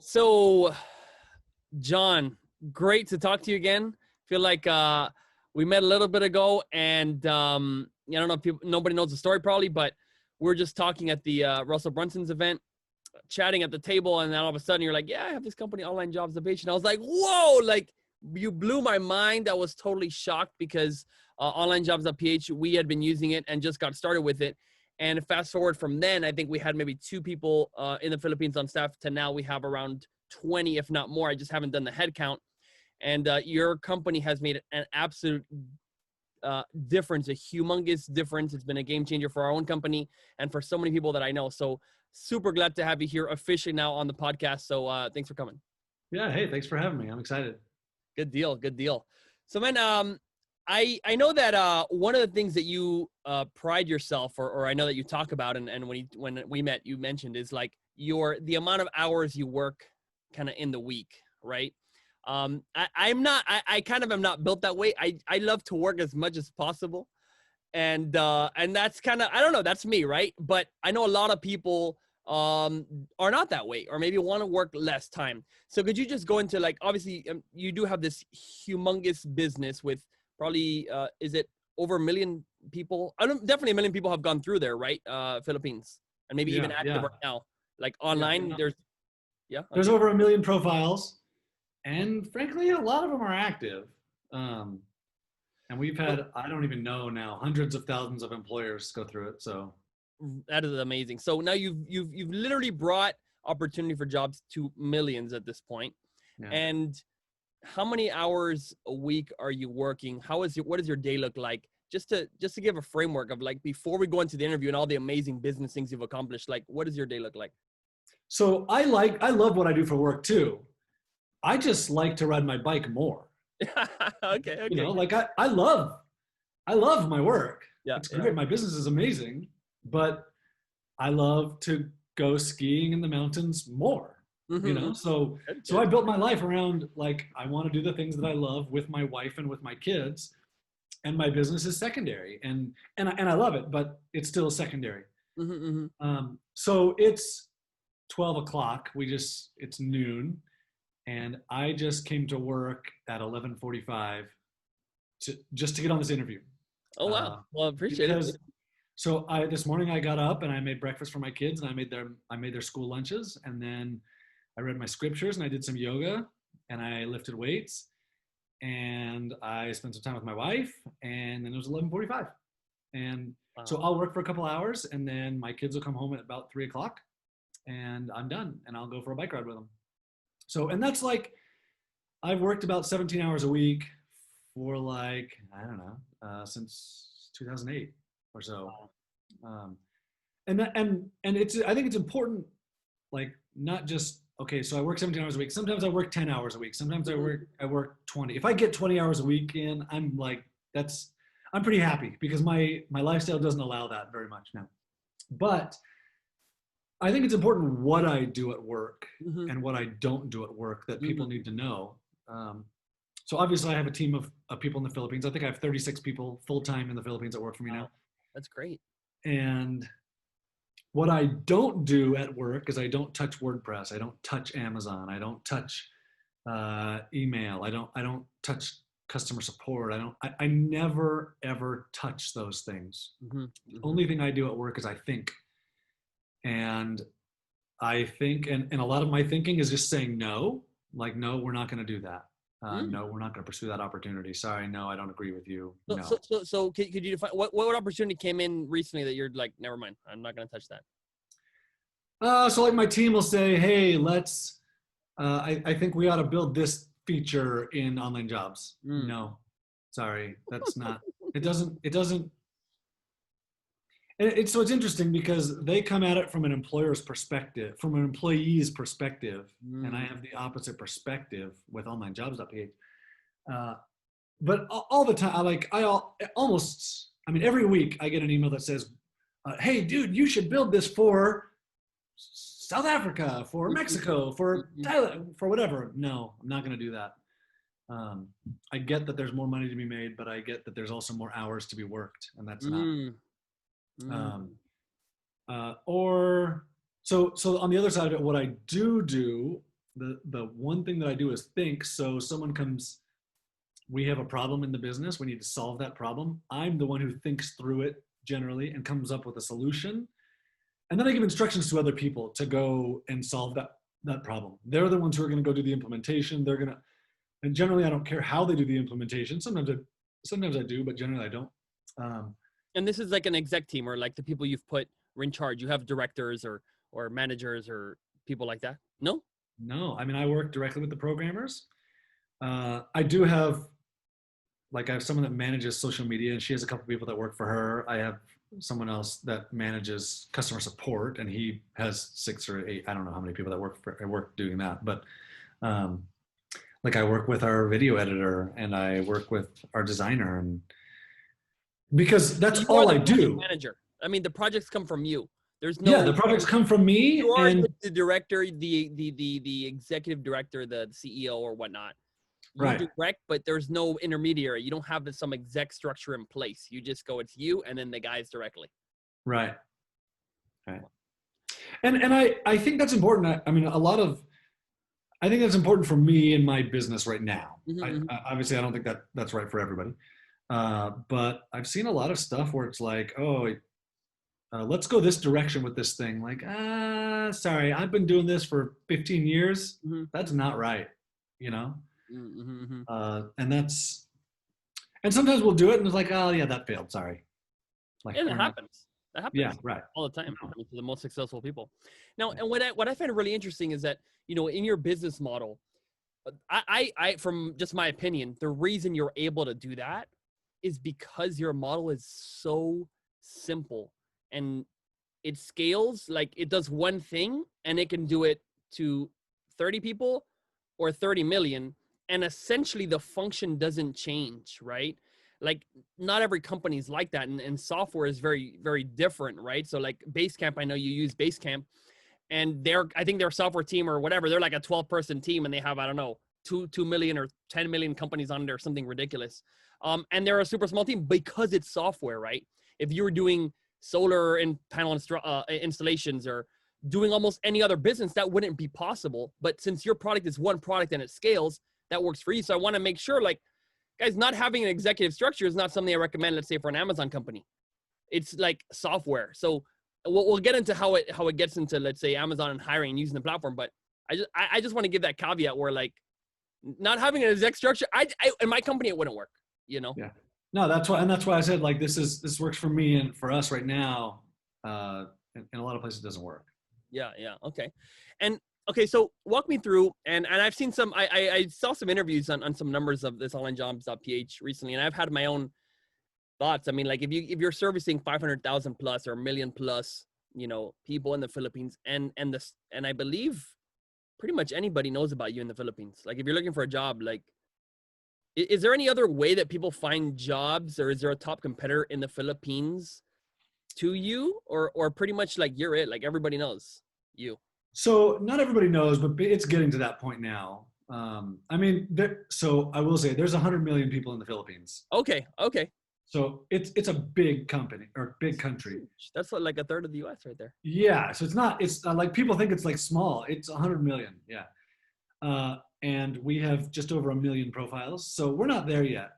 So, John, great to talk to you again. Feel like we met a little bit ago, and I don't know if nobody knows the story probably, but we're just talking at the Russell Brunson's event, chatting at the table, and then all of a sudden you're like, "Yeah, I have this company, OnlineJobs.ph," and I was like, "Whoa!" Like you blew my mind. I was totally shocked because OnlineJobs.ph, we had been using it and just got started with it. And fast forward from then, I think we had maybe 2 people in the Philippines on staff to now we have around 20, if not more. I just haven't done the head count. And your company has made an absolute difference, a humongous difference. It's been a game changer for our own company and for so many people that I know. So super glad to have you here officially now on the podcast. So thanks for coming. Yeah. Hey, thanks for having me. I'm excited. Good deal. Good deal. So man, I know that one of the things that you pride yourself, or I know that you talk about, and when we met, you mentioned is like the amount of hours you work kind of in the week, right? I'm not, I kind of am not built that way. I love to work as much as possible. And that's kind of, I don't know, that's me, right? But I know a lot of people are not that way, or maybe want to work less time. So could you just go into, like, obviously you do have this humongous business with probably, is it over 1 million people? Definitely 1 million people have gone through there, right? Philippines, and maybe even active right now, like online. There's over 1 million profiles, and frankly, a lot of them are active. And we've had, I don't even know now, hundreds of thousands of employers go through it. So that is amazing. So now you've literally brought opportunity for jobs to millions at this point. Yeah. And how many hours a week are you working? What does your day look like? Just to give a framework of, like, before we go into the interview and all the amazing business things you've accomplished, like, what does your day look like? So I love what I do for work too. I just like to ride my bike more. Okay. You know, like I love my work. Yeah, it's great. My business is amazing, but I love to go skiing in the mountains more. Mm-hmm. You know, so I built my life around, like, I want to do the things that I love with my wife and with my kids, and my business is secondary, and I love it, but it's still secondary. Mm-hmm. So it's 12 o'clock. It's noon. And I just came to work at 11:45 just to get on this interview. Oh, wow. Well, I appreciate it. So this morning I got up and I made breakfast for my kids, and I made their school lunches, and then I read my scriptures and I did some yoga and I lifted weights and I spent some time with my wife, and then it was 11:45. And so I'll work for a couple hours, and then my kids will come home at about 3 o'clock and I'm done, and I'll go for a bike ride with them. So, and that's like, I've worked about 17 hours a week for, like, I don't know, since 2008 or so. And it's, I think it's important, like, not just, okay, so I work 17 hours a week. Sometimes I work 10 hours a week. Sometimes I work 20. If I get 20 hours a week in, I'm like, I'm pretty happy, because my lifestyle doesn't allow that very much now. But I think it's important what I do at work and what I don't do at work that people need to know. So obviously I have a team of people in the Philippines. I think I have 36 people full-time in the Philippines that work for me now. That's great. And what I don't do at work is I don't touch WordPress. I don't touch Amazon. I don't touch email. I don't touch customer support. I never, ever touch those things. The only thing I do at work is I think. And I think, and a lot of my thinking is just saying no, like, no, we're not going to do that. No, we're not going to pursue that opportunity. Sorry, no, I don't agree with you. No. So could you define what opportunity came in recently that you're like, never mind, I'm not going to touch that? So like my team will say, hey, let's, I think we ought to build this feature in Online Jobs. No, sorry, that's not, it doesn't, and so it's interesting because they come at it from an employer's perspective, from an employee's perspective, and I have the opposite perspective with OnlineJobs.ph. But all the time, every week I get an email that says, hey, dude, you should build this for South Africa, for Mexico, for Thailand, for whatever. No, I'm not going to do that. I get that there's more money to be made, but I get that there's also more hours to be worked, and that's not. So on the other side of it, what I do the one thing that I do is think. So someone comes, we have a problem in the business, we need to solve that problem. I'm the one who thinks through it generally and comes up with a solution. And then I give instructions to other people to go and solve that problem. They're the ones who are going to go do the implementation. And generally I don't care how they do the implementation. Sometimes I do, but generally I don't. And this is like an exec team, or like the people you've put in charge. You have directors or managers or people like that? No? No, I mean, I work directly with the programmers. I do have, like, I have someone that manages social media, and she has a couple people that work for her. I have someone else that manages customer support, and he has 6 or 8, I don't know how many people that work doing that. But like, I work with our video editor, and I work with our designer, and because that's all I do. Manager. I mean, the projects come from you. There's no. Yeah, the projects come from me. You are the director, the executive director, the CEO or whatnot. You right. direct, but there's no intermediary. You don't have some exec structure in place. You just go, it's you and then the guys directly. Right. Right. And I think that's important. I mean, I think that's important for me in my business right now. Obviously, I don't think that's right for everybody. But I've seen a lot of stuff where it's like, oh, let's go this direction with this thing. Like, sorry, I've been doing this for 15 years. That's not right, you know? And sometimes we'll do it and it's like, oh yeah, that failed, sorry. Like, and it happens. That happens. Yeah, right. All the time. I mean, for the most successful people. Now, and what I find really interesting is that, you know, in your business model, I from just my opinion, the reason you're able to do that is because your model is so simple and it scales. Like, it does one thing and it can do it to 30 people or 30 million. And essentially the function doesn't change, right? Like, not every company is like that. And software is very, very different, right? So like Basecamp, I know you use Basecamp, and I think their software team or whatever, they're like a 12-person team and they have, I don't know, 2 million or 10 million companies on there, something ridiculous. And they're a super small team because it's software, right? If you were doing solar and panel installations or doing almost any other business, that wouldn't be possible. But since your product is one product and it scales, that works for you. So I want to make sure, like, guys, not having an executive structure is not something I recommend, let's say, for an Amazon company. It's like software. So we'll get into how it gets into, let's say, Amazon and hiring and using the platform. But I just want to give that caveat where, like, not having an exec structure, in my company, it wouldn't work, you know? Yeah. No, that's why I said, like, this works for me and for us right now. In a lot of places it doesn't work. Yeah. Okay. And okay, so walk me through, and I've seen some, I saw some interviews on some numbers of this OnlineJobs.ph recently, and I've had my own thoughts. I mean, like, if you're servicing 500,000 plus or 1 million plus, you know, people in the Philippines, and I believe pretty much anybody knows about you in the Philippines. Like, if you're looking for a job, like, is there any other way that people find jobs, or is there a top competitor in the Philippines to you, or pretty much like you're it, like everybody knows you? So not everybody knows, but it's getting to that point now. I mean, so I will say there's 100 million people in the Philippines. Okay. So it's a big company or big country. That's like a third of the U.S. right there. Yeah. So it's like, people think it's like small. It's 100 million. Yeah. And we have just over 1 million profiles. So we're not there yet.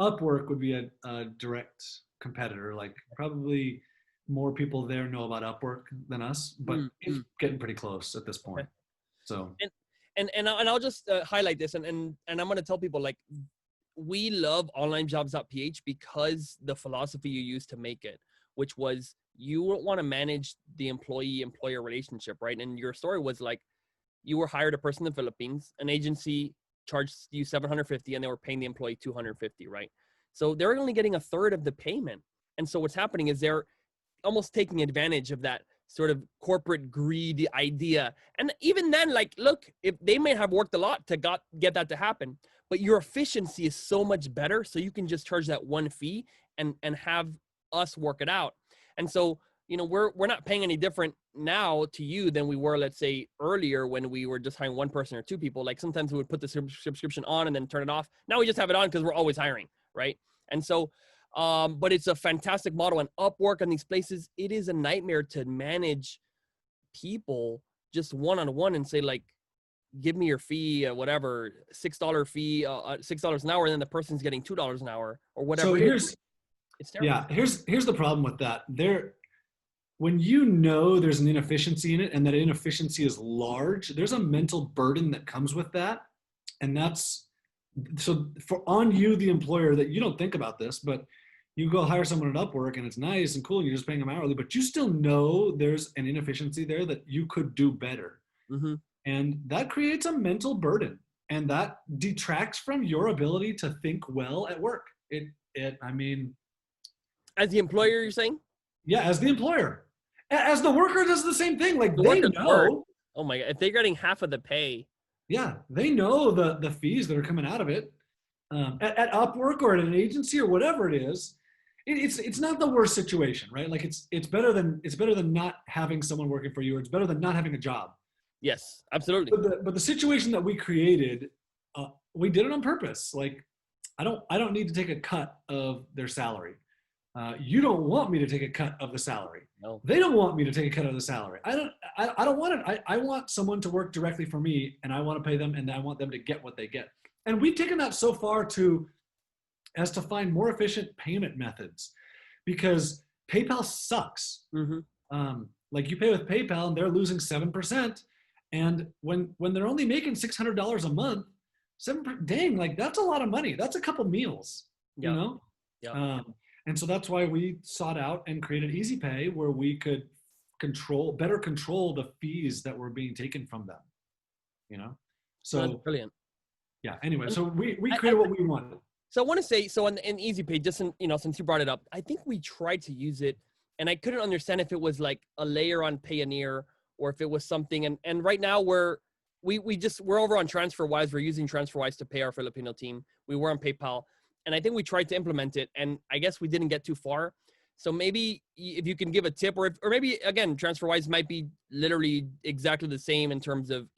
Upwork would be a direct competitor. Like, probably more people there know about Upwork than us, but it's getting pretty close at this point. Okay. So and I'll just highlight this, and I'm going to tell people, like, we love OnlineJobs.ph because the philosophy you used to make it, which was you don't want to manage the employee-employer relationship, right? And your story was like, you were hired a person in the Philippines, an agency charged you $750, and they were paying the employee $250, right? So they're only getting a third of the payment. And so what's happening is they're almost taking advantage of that sort of corporate greed idea. And even then, like, look, if they may have worked a lot to get that to happen, but your efficiency is so much better. So you can just charge that one fee and have us work it out. And so, you know, we're not paying any different now to you than we were, let's say, earlier when we were just hiring one person or two people. Like, sometimes we would put the subscription on and then turn it off. Now we just have it on because we're always hiring, right? And so, but it's a fantastic model. And Upwork and these places, it is a nightmare to manage people just one-on-one and say like, give me your fee, whatever, $6 fee, $6 an hour, and then the person's getting $2 an hour or whatever. So It's terrible. here's the problem with that. When you know there's an inefficiency in it and that inefficiency is large, there's a mental burden that comes with that. And that's so for on you, the employer, that you don't think about this, but you go hire someone at Upwork and it's nice and cool and you're just paying them hourly, but you still know there's an inefficiency there that you could do better. Mm-hmm. And that creates a mental burden, and that detracts from your ability to think well at work. I mean, As the employer, you're saying? yeah, as the employer. As the worker does the same thing. Like, The they worker's word. know, Oh my God, if they're getting half of the pay. yeah, they know the fees that are coming out of it. At Upwork or at an agency or whatever it is, it's not the worst situation, right? Like it's better than not having someone working for you, or it's better than not having a job. Yes, absolutely. But the situation that we created, we did it on purpose. Like, I don't need to take a cut of their salary. You don't want me to take a cut of the salary. No. They don't want me to take a cut of the salary. I don't want it. I want someone to work directly for me, and I want to pay them, and I want them to get what they get. And we've taken that so far as to find more efficient payment methods, because PayPal sucks. Mm-hmm. Like, you pay with PayPal and they're losing 7%. And when they're only making $600 a month, dang, like, that's a lot of money. That's a couple meals, you know? Yeah. And so that's why we sought out and created Easy Pay, where we could better control the fees that were being taken from them, you know? So that's brilliant. Yeah, anyway, so we created what we wanted. So I want to say, so in Easy Pay, just since you brought it up, I think we tried to use it, and I couldn't understand if it was like a layer on Payoneer or if it was something. And right now we're over on TransferWise. We're using TransferWise to pay our Filipino team. We were on PayPal, and I think we tried to implement it, and I guess we didn't get too far. So maybe if you can give a tip, or maybe again, TransferWise might be literally exactly the same in terms of,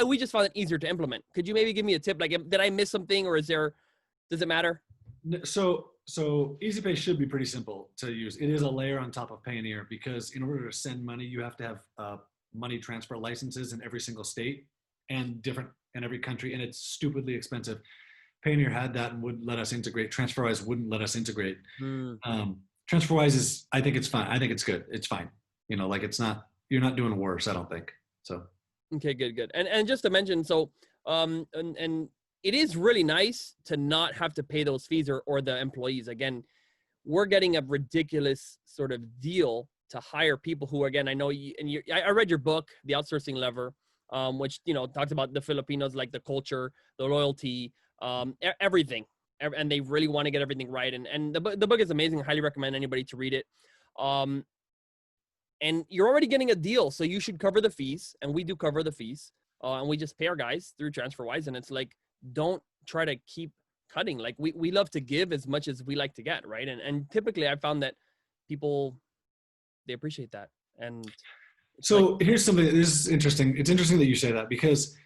we just found it easier to implement. Could you maybe give me a tip? Like, did I miss something, or does it matter? So EasyPay should be pretty simple to use. It is a layer on top of Payoneer, because in order to send money, you have to have money transfer licenses in every single state and different in every country, and it's stupidly expensive. Payoneer had that and would let us integrate. TransferWise wouldn't let us integrate. TransferWise I think it's fine. I think it's good. It's fine. Like, you're not doing worse, I don't think. So. Okay, good. And just to mention, so, and it is really nice to not have to pay those fees or the employees. Again, we're getting a ridiculous sort of deal to hire people who, again, I know I read your book, The Outsourcing Lever, which, talks about the Filipinos, like the culture, the loyalty, everything. And they really want to get everything right. And the book is amazing. I highly recommend anybody to read it. And you're already getting a deal, so you should cover the fees. And we do cover the fees. And we just pay our guys through TransferWise. And it's like, don't try to keep cutting. Like, we love to give as much as we like to get, right? And typically I found that people, they appreciate that. And so here's something. This is interesting. It's interesting that you say that, because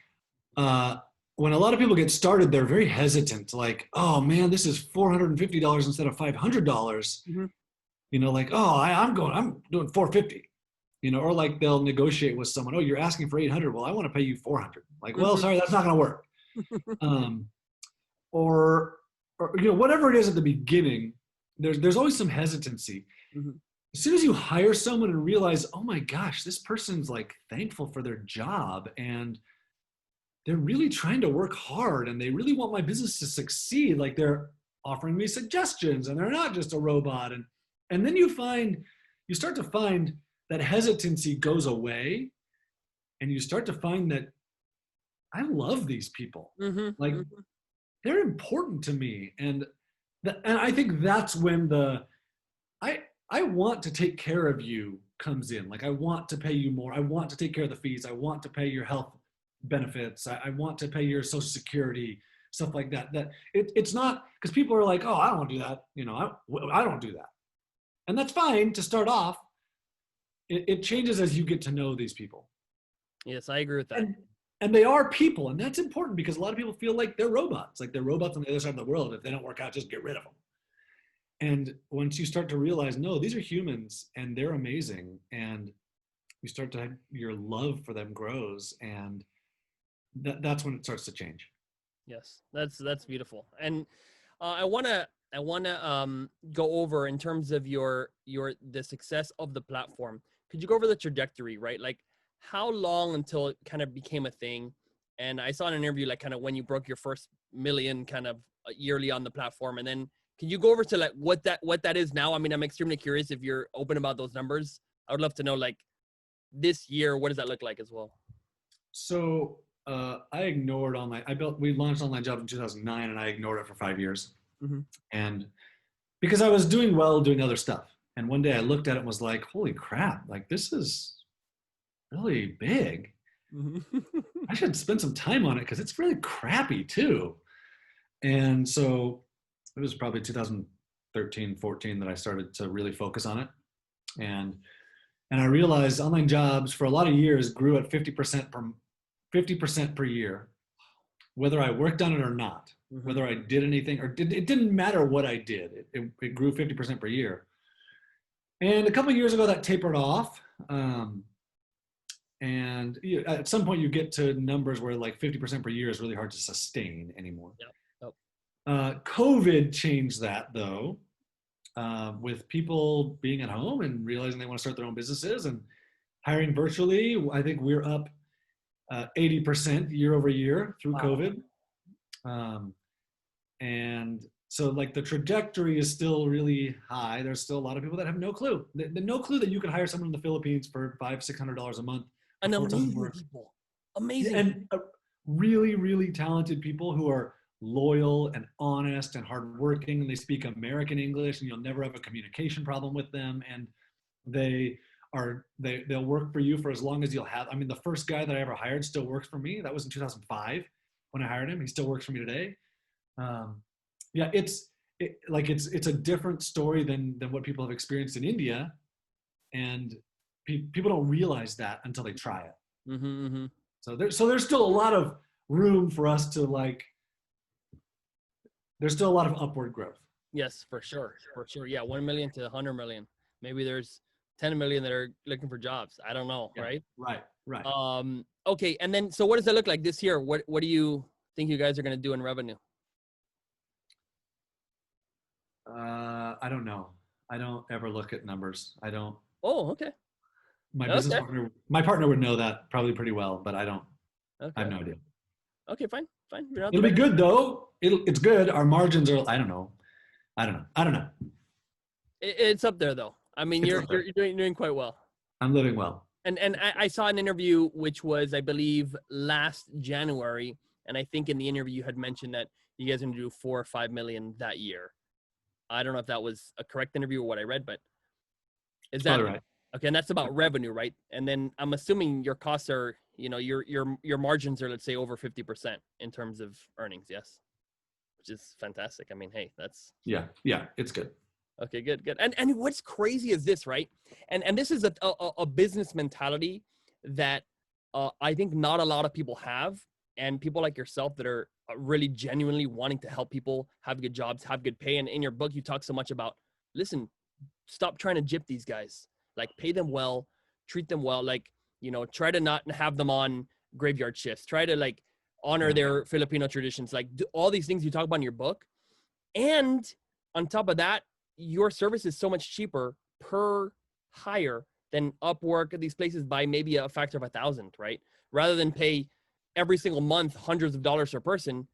when a lot of people get started, they're very hesitant. Like, oh man, this is $450 instead of $500. Mm-hmm. Like, oh, I'm doing $450. Or like they'll negotiate with someone. Oh, you're asking for $800. Well, I want to pay you $400. Like, well, sorry, that's not going to work. Or whatever it is at the beginning, there's always some hesitancy. Mm-hmm. As soon as you hire someone and realize, oh my gosh, this person's like thankful for their job, and they're really trying to work hard, and they really want my business to succeed. Like, they're offering me suggestions, and they're not just a robot. And then you start to find that hesitancy goes away, and you start to find that I love these people. Mm-hmm. Like, they're important to me. And I think that's when I want to take care of you comes in. Like, I want to pay you more. I want to take care of the fees. I want to pay your health benefits. I want to pay your Social Security, stuff like that. That it's not, because people are like, oh, I don't want to do that. I don't do that. And that's fine to start off. It changes as you get to know these people. Yes, I agree with that. And they are people, and that's important, because a lot of people feel like they're robots. Like, they're robots on the other side of the world. If they don't work out, just get rid of them. And once you start to realize, no, these are humans, and they're amazing, and you start to, your love for them grows, and that's when it starts to change. Yes, that's beautiful. And I wanna go over in terms of the success of the platform. Could you go over the trajectory, right? Like how long until it kind of became a thing? And I saw in an interview like kind of when you broke your first million kind of yearly on the platform, and then can you go over to like what that is now? I mean, I'm extremely curious if you're open about those numbers. I would love to know like this year, what does that look like as well? So I ignored we launched Online Jobs in 2009, and I ignored it for 5 years. Mm-hmm. And because I was doing well doing other stuff. And one day I looked at it and was like, holy crap, like this is really big. Mm-hmm. I should spend some time on it because it's really crappy too. And so it was probably 2013, 14 that I started to really focus on it. And I realized online jobs for a lot of years grew at 50% per year, whether I worked on it or not, Mm-hmm. whether I did anything or it didn't matter what I did. It grew 50% per year. And a couple of years ago that tapered off. And at some point you get to numbers where like 50% per year is really hard to sustain anymore. Yep. Yep. COVID changed that though, with people being at home and realizing they want to start their own businesses and hiring virtually. I think we're up 80% year over year through Wow. COVID. And so like the trajectory is still really high. There's still a lot of people that have no clue. The no clue that you could hire someone in the Philippines for $500-600 a month. And full-time amazing work. people. Amazing. And really, really talented people who are loyal and honest and hardworking, and they speak American English, and you'll never have a communication problem with them. And they'll work for you for as long as you'll have. I mean, the first guy that I ever hired still works for me. That was in 2005 when I hired him. He still works for me today. Yeah, it's a different story than what people have experienced in India, and people don't realize that until they try it. Mm-hmm, mm-hmm. So there's still a lot of room for us to there's still a lot of upward growth. Yes, for sure. Yeah, 1 million to 100 million. Maybe there's 10 million that are looking for jobs. I don't know, Yeah, right? Right. Okay, and then so what does that look like this year? What do you think you guys are going to do in revenue? I don't know. I don't ever look at numbers. I don't. Oh, okay. My business partner, would know that probably pretty well, but I don't. Okay. I have no idea. Okay, fine. It'll be good though. It's good. Our margins are. I don't know. It's up there though. I mean, you're doing quite well. I'm living well. And I saw an interview which was, I believe, last January, and I think in the interview you had mentioned that you guys are going to do 4 or 5 million that year. I don't know if that was a correct interview or what I read, but is that right? Okay? And that's about revenue, right? And then I'm assuming your costs are, your margins are, let's say, over 50% in terms of earnings. Yes, which is fantastic. I mean, hey, that's yeah, it's good. Okay, good. And what's crazy is this, right? And this is a business mentality that I think not a lot of people have, and people like yourself that are really genuinely wanting to help people have good jobs, have good pay. And in your book, you talk so much about, listen, stop trying to gyp these guys. Like, pay them well, treat them well. Like, try to not have them on graveyard shifts. Try to like honor their Filipino traditions. Like, do all these things you talk about in your book. And on top of that, your service is so much cheaper per hire than Upwork, these places, by maybe a factor of 1,000, right? Rather than pay every single month hundreds of dollars per person,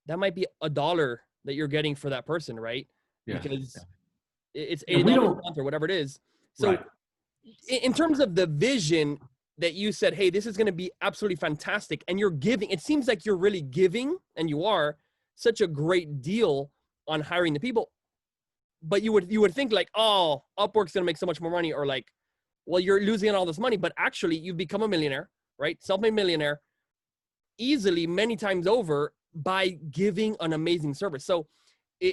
that might be $1 that you're getting for that person, right? Yeah. Because it's $80 a month or whatever it is. So in terms of the vision that you said, hey, this is going to be absolutely fantastic, and you're giving, it seems like you're really giving, and you are, such a great deal on hiring the people. But you would think like, oh, Upwork's going to make so much more money, or like, well, you're losing all this money, but actually you've become a millionaire, right? Self-made millionaire easily many times over by giving an amazing service. So,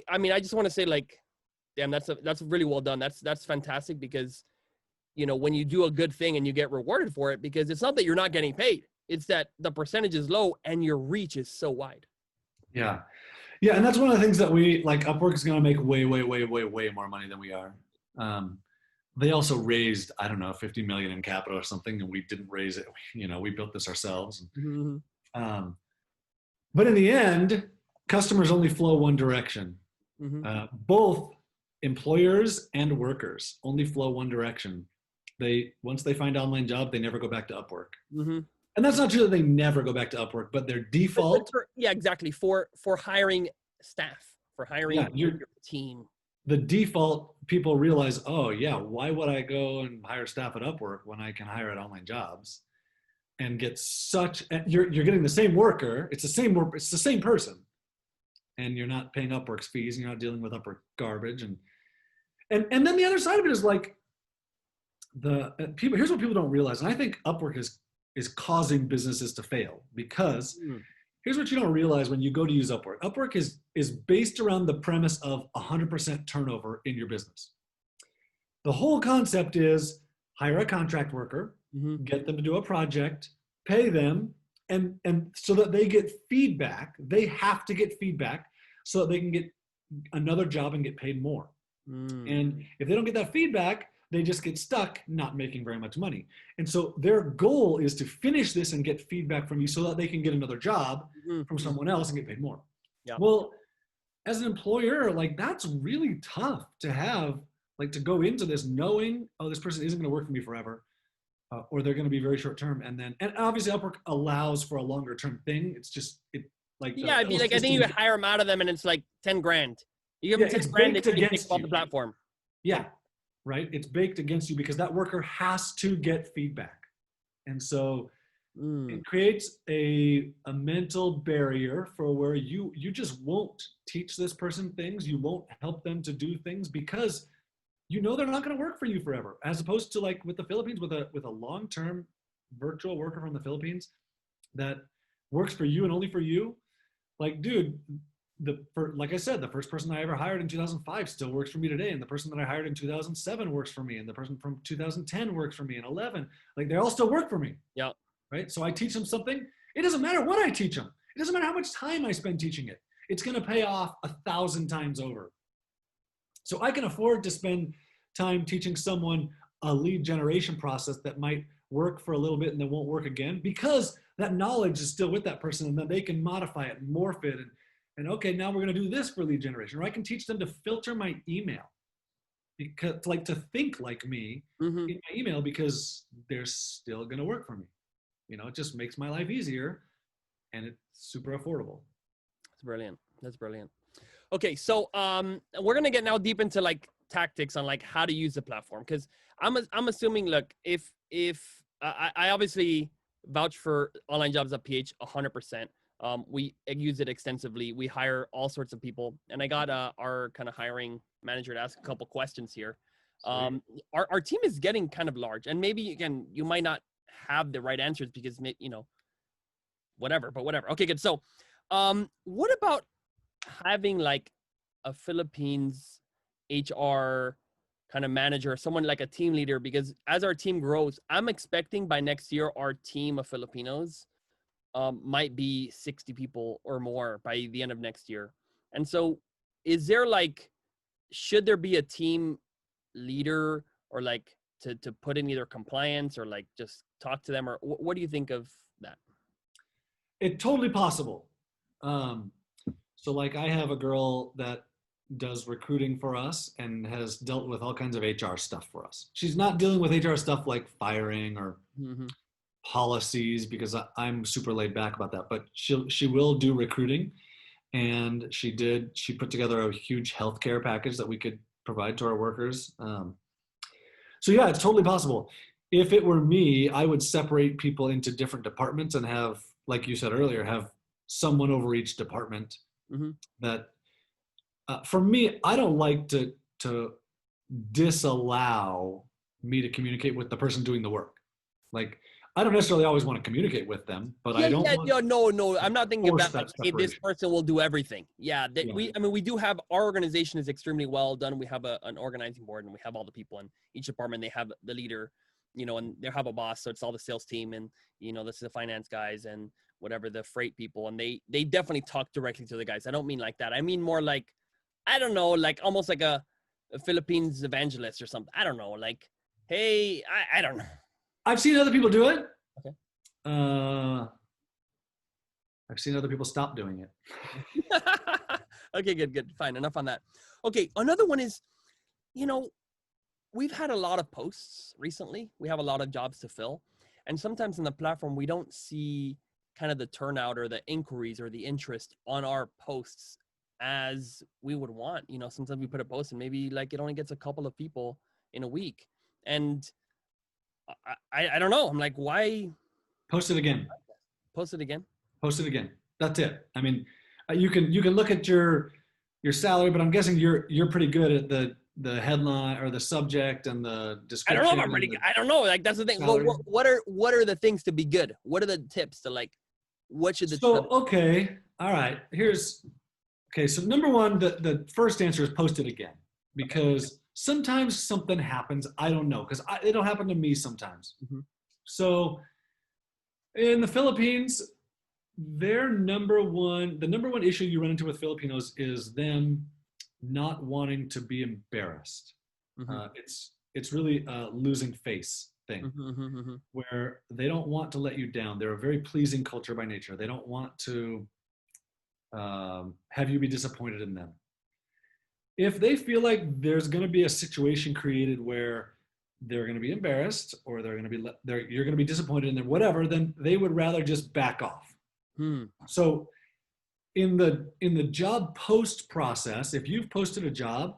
I mean, I just want to say like, damn, that's really well done. That's fantastic, because, when you do a good thing and you get rewarded for it, because it's not that you're not getting paid. It's that the percentage is low and your reach is so wide. Yeah. Yeah, and that's one of the things that we like. Upwork is going to make way more money than we are. they also raised, I don't know, 50 million in capital or something, and we didn't raise it. You know, we built this ourselves. Mm-hmm. Um, but in the end, customers only flow one direction. Mm-hmm. Both employers and workers only flow one direction. Once they find online job, they never go back to Upwork. Mm-hmm. And that's not true that they never go back to Upwork, but their default. Yeah, exactly. For hiring staff, for hiring your team. The default, people realize, oh yeah, why would I go and hire staff at Upwork when I can hire at Online Jobs and get you're getting the same worker. It's the same work. It's the same person, and you're not paying Upwork's fees, and you're not dealing with Upwork garbage. And then the other side of it is like people. Here's what people don't realize, and I think Upwork is causing businesses to fail because here's what you don't realize when you go to use Upwork. Upwork is based around the premise of 100% turnover in your business. The whole concept is hire a contract worker, get them to do a project, pay them, and so that they get feedback. They have to get feedback so that they can get another job and get paid more. And if they don't get that feedback, they just get stuck not making very much money. And so their goal is to finish this and get feedback from you so that they can get another job from someone else and get paid more. Yeah. Well, as an employer, like that's really tough to have, like to go into this knowing, oh, this person isn't going to work for me forever, or they're going to be very short term. And obviously Upwork allows for a longer term thing. It's just, yeah, I'd be like, I think you hire them out of them and it's like 10 grand. You give them 10 grand, they take off the platform. Yeah. Right? It's baked against you because that worker has to get feedback. And so it creates a mental barrier for where you just won't teach this person things. You won't help them to do things because you know they're not going to work for you forever. As opposed to like with the Philippines, with a long-term virtual worker from the Philippines that works for you and only for you. Like, dude, like I said, the first person I ever hired in 2005 still works for me today. And the person that I hired in 2007 works for me. And the person from 2010 works for me, and 11, like they all still work for me. Yeah. Right. So I teach them something. It doesn't matter what I teach them. It doesn't matter how much time I spend teaching it. It's going to pay off 1,000 times over. So I can afford to spend time teaching someone a lead generation process that might work for a little bit and then won't work again because that knowledge is still with that person, and then they can modify it and morph it and okay, now we're going to do this for lead generation. Or I can teach them to filter my email, because like to think like me in my email, because they're still going to work for me. You know, it just makes my life easier, and it's super affordable. That's brilliant. That's brilliant. Okay, so we're gonna get now deep into like tactics on like how to use the platform, because I'm assuming, look, if I obviously vouch for OnlineJobs.ph 100%. We use it extensively. We hire all sorts of people, and I got our kind of hiring manager to ask a couple questions here. Our team is getting kind of large, and maybe again you might not have the right answers because whatever. Okay, good. So, what about having like a Philippines HR kind of manager, someone like a team leader? Because as our team grows, I'm expecting by next year our team of Filipinos might be 60 people or more by the end of next year. And so is there like, should there be a team leader or like to put in either compliance or like just talk to them, or what do you think of that? It's totally possible. So like I have a girl that does recruiting for us and has dealt with all kinds of HR stuff for us. She's not dealing with HR stuff like firing or policies, because I'm super laid back about that, but she will do recruiting. And she put together a huge healthcare package that we could provide to our workers. So yeah, it's totally possible. If it were me, I would separate people into different departments and have, like you said earlier, have someone over each department. That for me, I don't like to disallow me to communicate with the person doing the work. Like, I don't necessarily always want to communicate with them, but I don't. No, I'm not thinking about like, hey, this person will do everything. Yeah, Yeah. we do have, our organization is extremely well done. We have an organizing board, and we have all the people in each department. They have the leader, you know, and they have a boss. So it's all the sales team, and you know, this is the finance guys and whatever, the freight people, and they definitely talk directly to the guys. I don't mean like that. I mean more like, I don't know, like almost like a Philippines evangelist or something. I don't know. Like, hey, I don't know. I've seen other people do it. Okay. I've seen other people stop doing it. Okay, good. Fine. Enough on that. Okay. Another one is, we've had a lot of posts recently. We have a lot of jobs to fill. And sometimes in the platform, we don't see kind of the turnout or the inquiries or the interest on our posts as we would want. Sometimes we put a post and maybe like it only gets a couple of people in a week. And I don't know. I'm like, why? Post it again. Post it again. Post it again. That's it. I mean, you can look at your salary, but I'm guessing you're pretty good at the headline or the subject and the description. I don't know if I'm pretty good. I don't know. Like, that's the thing. Well, what are the things to be good? What are the tips to like? What should the okay, all right. So number one, the first answer is post it again, because sometimes something happens. I don't know, because it'll happen to me sometimes. Mm-hmm. So in the Philippines, the number one issue you run into with Filipinos is them not wanting to be embarrassed. Mm-hmm. It's really a losing face thing, where they don't want to let you down. They're a very pleasing culture by nature. They don't want to have you be disappointed in them. If they feel like there's going to be a situation created where they're going to be embarrassed, or you're going to be disappointed in them, whatever, then they would rather just back off. So in the job post process, if you've posted a job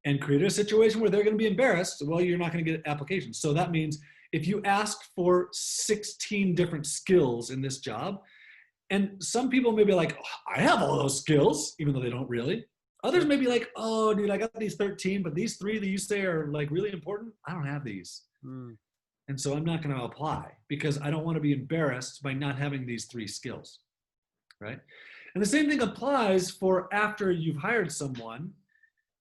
and created a situation where they're going to be embarrassed, well, you're not going to get applications. So that means if you ask for 16 different skills in this job, and some people may be like, oh, I have all those skills, even though they don't really. Others may be like, oh, dude, I got these 13, but these 3 that you say are like really important, I don't have these. And so I'm not going to apply because I don't want to be embarrassed by not having these 3 skills, right? And the same thing applies for after you've hired someone.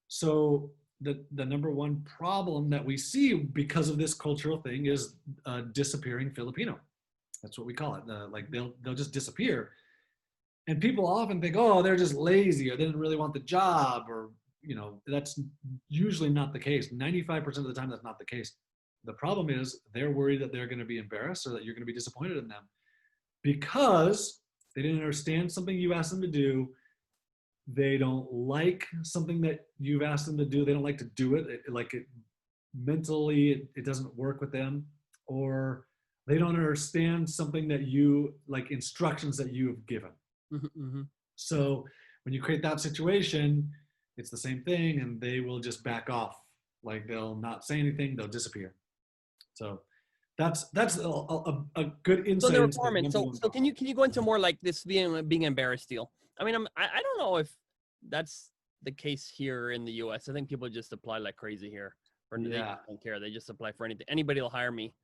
So the number one problem that we see because of this cultural thing is disappearing Filipino. That's what we call it. Like they'll just disappear. And people often think, oh, they're just lazy, or they didn't really want the job, or, that's usually not the case. 95% of the time, that's not the case. The problem is they're worried that they're going to be embarrassed, or that you're going to be disappointed in them because they didn't understand something you asked them to do. They don't like something that you've asked them to do. They don't like to do it. Mentally, it doesn't work with them, or they don't understand something that you, like instructions that you have given. So when you create that situation, it's the same thing, and they will just back off. Like they'll not say anything, they'll disappear. So that's a good insight. So the requirement. So can you go into more like this being embarrassed deal? I mean, I don't know if that's the case here in the U.S. I think people just apply like crazy here. They don't care. They just apply for anything. Anybody will hire me.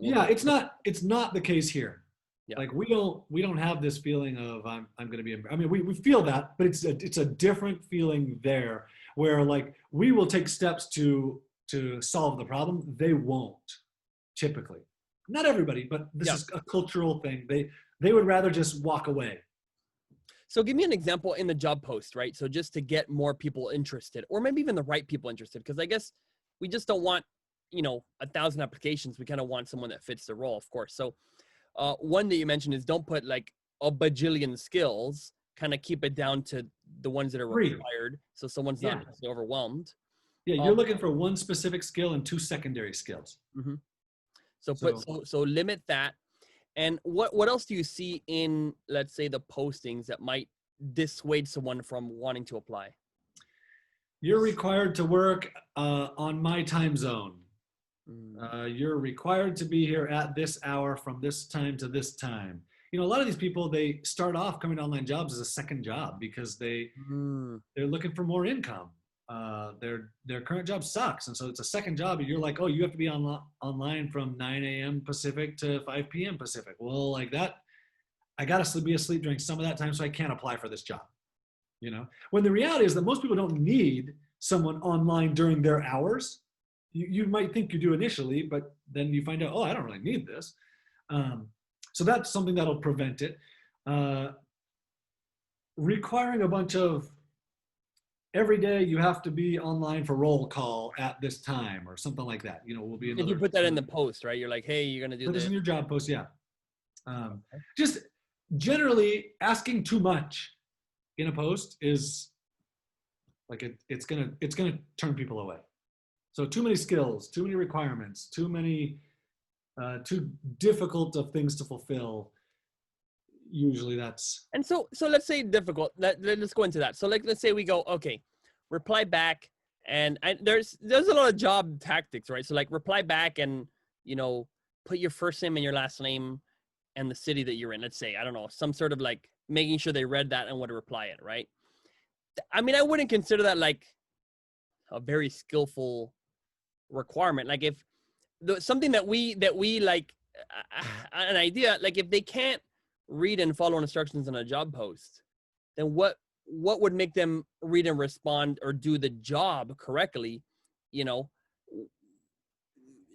It's not the case here. Yeah. Like we don't have this feeling of I'm going to be. I mean, we feel that, but it's a different feeling there, where like we will take steps to solve the problem. They won't, typically. Not everybody, but this is a cultural thing. They would rather just walk away. So give me an example in the job post, right? So just to get more people interested, or maybe even the right people interested, because I guess we just don't want 1,000 applications. We kind of want someone that fits the role, of course. So one that you mentioned is don't put like a bajillion skills, kind of keep it down to the ones that are required. So someone's not overwhelmed. Yeah, you're looking for one specific skill and 2 secondary skills. So limit that. And what else do you see in, let's say, the postings that might dissuade someone from wanting to apply? You're required to work on my time zone. You're required to be here at this hour from this time to this time. A lot of these people, they start off coming to online jobs as a second job because they're looking for more income. Their current job sucks, and so it's a second job. And you're like, oh, you have to be online from 9 a.m. Pacific to 5 p.m. Pacific. Well, like that, I gotta be asleep during some of that time, so I can't apply for this job. When the reality is that most people don't need someone online during their hours. You might think you do initially, but then you find out, oh, I don't really need this. So that's something that'll prevent it. Requiring a bunch of every day you have to be online for roll call at this time or something like that. Will be If you another. put that in the post, right? You're like, hey, you're gonna do Put this this. in your job post, yeah. Just generally asking too much in a post is like it's gonna turn people away. So too many skills, too many requirements, too difficult of things to fulfill. Usually that's. And so let's say difficult. Let's go into that. So let's say we go, okay, reply back, and there's a lot of job tactics, right? So like reply back and put your first name and your last name and the city that you're in. Let's say, I don't know, some sort of like making sure they read that and would reply it, right? I mean, I wouldn't consider that like a very skillful requirement. Like if something that we like an idea, like if they can't read and follow instructions on a job post, then what would make them read and respond or do the job correctly? That's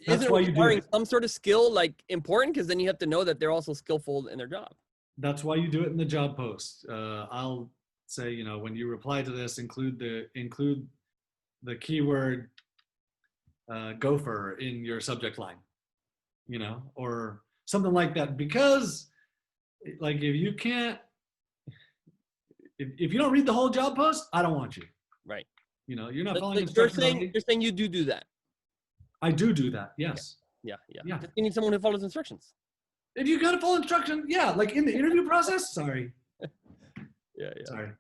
Isn't why you do requiring it. some sort of skill like important? Because then you have to know that they're also skillful in their job. That's why you do it in the job post. I'll say, when you reply to this, include the keyword gopher in your subject line, or something like that. Because like if you can't, if you don't read the whole job post, I don't want you. Right. You're not following instructions. You're saying you do that. I do that. Yes. Yeah. Yeah. You need someone who follows instructions. If you got to follow instructions, yeah, like in the interview process. Sorry. Yeah. Sorry.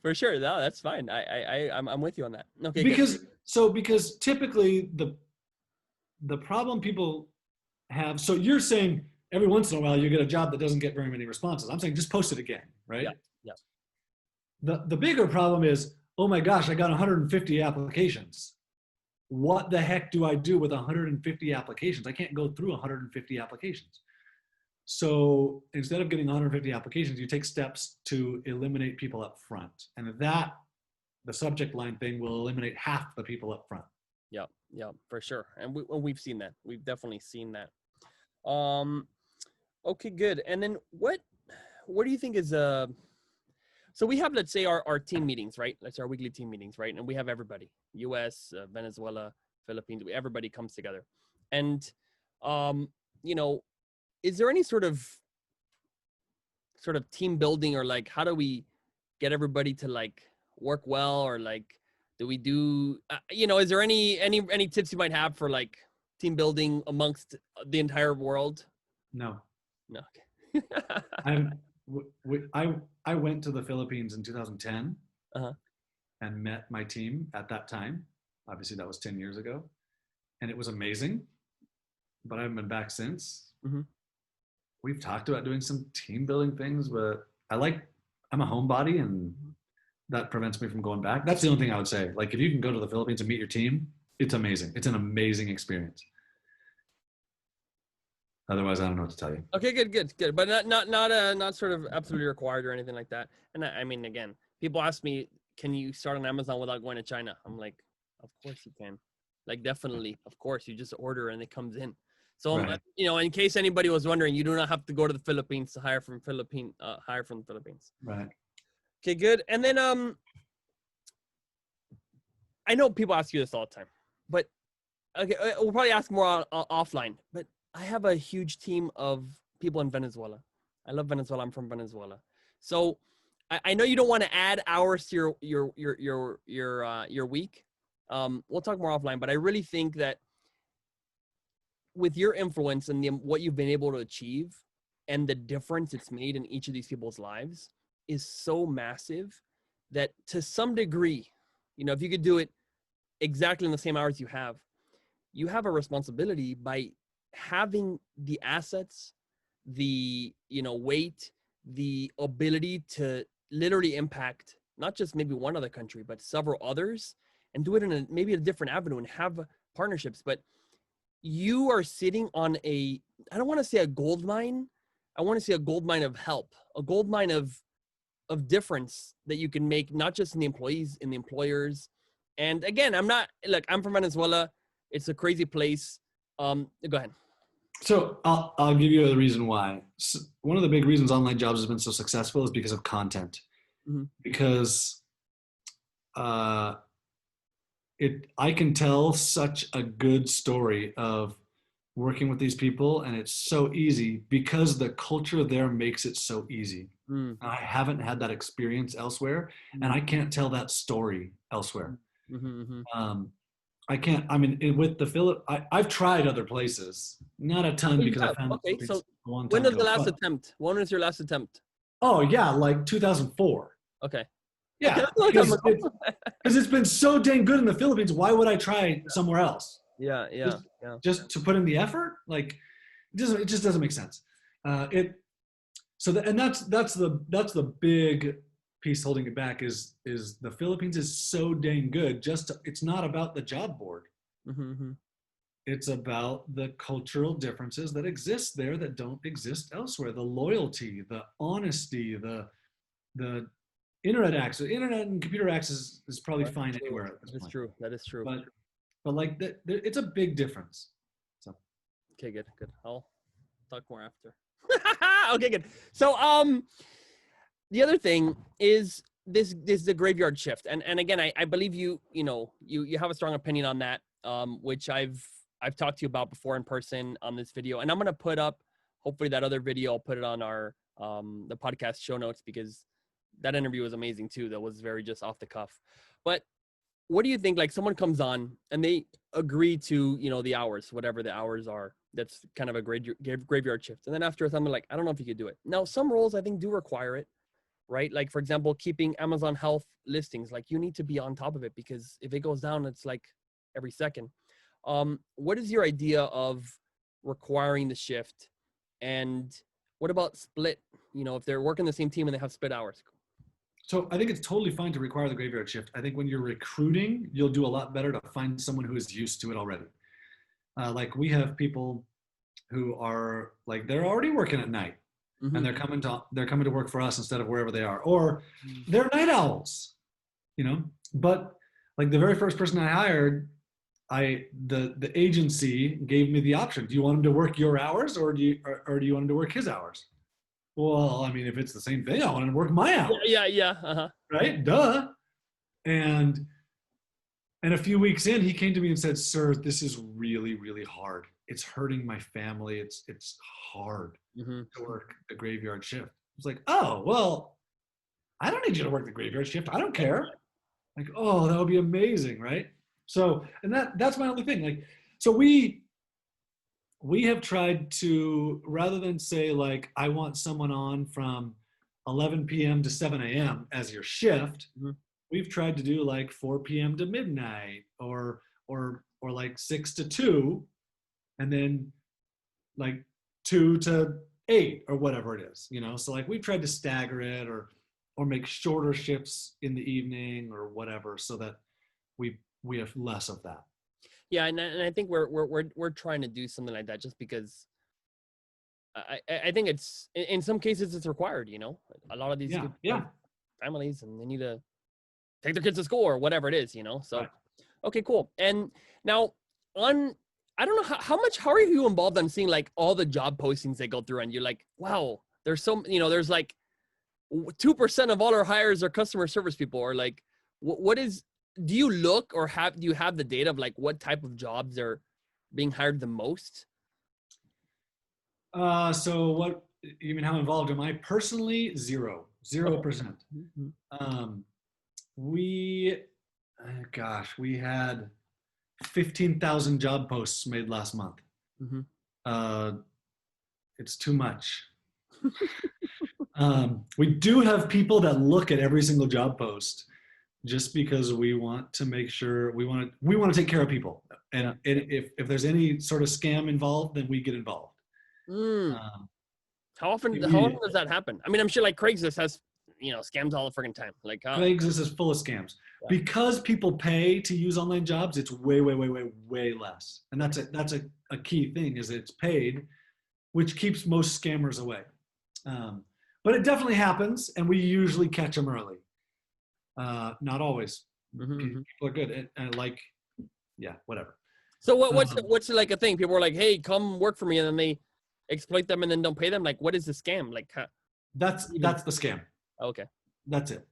For sure. No, that's fine. I'm with you on that. Okay. Because typically the problem people have. So you're saying every once in a while you get a job that doesn't get very many responses. I'm saying just post it again, right? Yeah. The bigger problem is, oh my gosh, I got 150 applications. What the heck do I do with 150 applications? I can't go through 150 applications. So instead of getting 150 applications, you take steps to eliminate people up front. And the subject line thing will eliminate half the people up front. Yeah, for sure. And we've seen that. We've definitely seen that. Okay, good. And then what do you think is so we have, let's say our team meetings, right? Let's say our weekly team meetings, right? And we have everybody, US, Venezuela, Philippines, everybody comes together. And, is there any sort of team building, or like, how do we get everybody to like work well, or like, do we do, is there any tips you might have for like team building amongst the entire world? No. Okay. I went to the Philippines in 2010 Uh-huh. and met my team at that time. Obviously that was 10 years ago, and it was amazing, but I haven't been back since. Mm-hmm. We've talked about doing some team building things, but I'm a homebody, and that prevents me from going back. That's the only thing I would say. Like if you can go to the Philippines and meet your team, it's amazing. It's an amazing experience. Otherwise, I don't know what to tell you. Okay, good. But not sort of absolutely required or anything like that. And I mean, again, people ask me, can you start on Amazon without going to China? I'm like, of course you can. Like, definitely, of course. You just order and it comes in. So, Right. In case anybody was wondering, you do not have to go to the Philippines to hire from the Philippines. Right. Okay, good. And then I know people ask you this all the time, but okay, we'll probably ask more offline. But I have a huge team of people in Venezuela. I love Venezuela. I'm from Venezuela. So I know you don't want to add hours to your week. We'll talk more offline, but I really think that with your influence and what you've been able to achieve and the difference it's made in each of these people's lives is so massive that to some degree, if you could do it exactly in the same hours you have a responsibility by having the assets, the, weight, the ability to literally impact not just maybe one other country, but several others, and do it in maybe a different avenue and have partnerships. But you are sitting on I don't want to say a gold mine. I want to say a gold mine of help, a gold mine of difference that you can make, not just in the employees, in the employers. And again, I'm from Venezuela. It's a crazy place. Go ahead. So I'll give you a reason why. So one of the big reasons Online Jobs has been so successful is because of content. Mm-hmm. Because uh, I can tell such a good story of working with these people, and it's so easy because the culture there makes it so easy. Mm, I haven't had that experience elsewhere, and mm, I can't tell that story elsewhere. mm, mm-hmm. Um, I can't. I mean, with the I've tried other places, not a ton Oh, you because I have. found the Okay, so Philippines a long when time was the ago. last But attempt? When was your last attempt? oh yeah, like 2004. Okay. Okay, Yeah, that's a long time ago. because it's been so dang good in the Philippines. Why would I try somewhere else? Yeah, yeah, Just yeah. just to put in the effort, like it just doesn't make sense. It so that and that's the big piece holding it back is the Philippines is so dang good. It's not about the job board. Mm-hmm. It's about the cultural differences that exist there that don't exist elsewhere. The loyalty, the honesty, the internet access. Internet and computer access is probably That's fine true. anywhere at this That is point. true. That is true. But like it's a big difference. So Okay, good, good. I'll talk more after. Okay, good. So, the other thing is this the graveyard shift, and again, I believe you have a strong opinion on that, which I've talked to you about before in person on this video, and I'm gonna put up hopefully that other video. I'll put it on our the podcast show notes because that interview was amazing too. That was very just off the cuff. But what do you think? Like someone comes on and they agree to the hours, whatever the hours are. That's kind of a graveyard shift, and then after something like I don't know if you could do it. Now some roles I think do require it, right? Like for example, keeping Amazon Health listings, like you need to be on top of it because if it goes down, it's like every second. What is your idea of requiring the shift? And what about split? If they're working the same team and they have split hours. so I think it's totally fine to require the graveyard shift. I think when you're recruiting, you'll do a lot better to find someone who is used to it already. Like we have people who are like they're already working at night and Mm-hmm. they're coming to work for us instead of wherever they are, or they're night owls, But like the very first person I hired, the agency gave me the option. Do you want him to work your hours or do you want him to work his hours? Well, I mean, if it's the same thing, I want him to work my Yeah, hours, yeah, yeah. Uh-huh. right? Duh. And a few weeks in, he came to me and said, "Sir, this is really, really hard. It's hurting my family. It's hard Mm-hmm. to work the graveyard shift." It's like, "Oh, well, I don't need you to work the graveyard shift. I don't care." Like, "Oh, that would be amazing, right?" So, and that's my only thing. Like, so we have tried to, rather than say like, I want someone on from 11 p.m. to 7 a.m. as your shift, Mm-hmm. we've tried to do like 4 p.m. to midnight or like 6 to 2 and then like 2 to 8 or whatever it is, so like we've tried to stagger it or make shorter shifts in the evening or whatever so that we have less of that. Yeah, and I think we're trying to do something like that just because I think it's in some cases it's required. A lot of these Yeah, people yeah. have families and they need to take their kids to school or whatever it is. So Right. okay, cool. And now on I don't know how are you involved on seeing like all the job postings they go through and you're like, wow, there's there's like 2% of all our hires are customer service people, or like what is do you look or do you have the data of like what type of jobs are being hired the most? So what you mean? How involved am I personally? Zero Okay. percent. Mhm. Um, we, we had 15,000 job posts made last month. Mhm. Uh, it's too much. We do have people that look at every single job post just because we want to make sure we want to take care of people. Yeah. And if there's any sort of scam involved, then we get involved. Mm. Um, How often does that happen? I mean, I'm sure like Craigslist has, scams all the freaking time. Like, Craigslist is full of scams. yeah. Because people pay to use online jobs, it's way, way, way, way, way less. And that's a key thing is it's paid, which keeps most scammers away. But it definitely happens, and we usually catch them early. Not always. Mm-hmm. People are good, and like, yeah, whatever. So Um, what's like a thing? People are like, hey, come work for me, and then they exploit them and then don't pay them. Like, what is the scam? Like, that's even that's the scam. okay. That's it.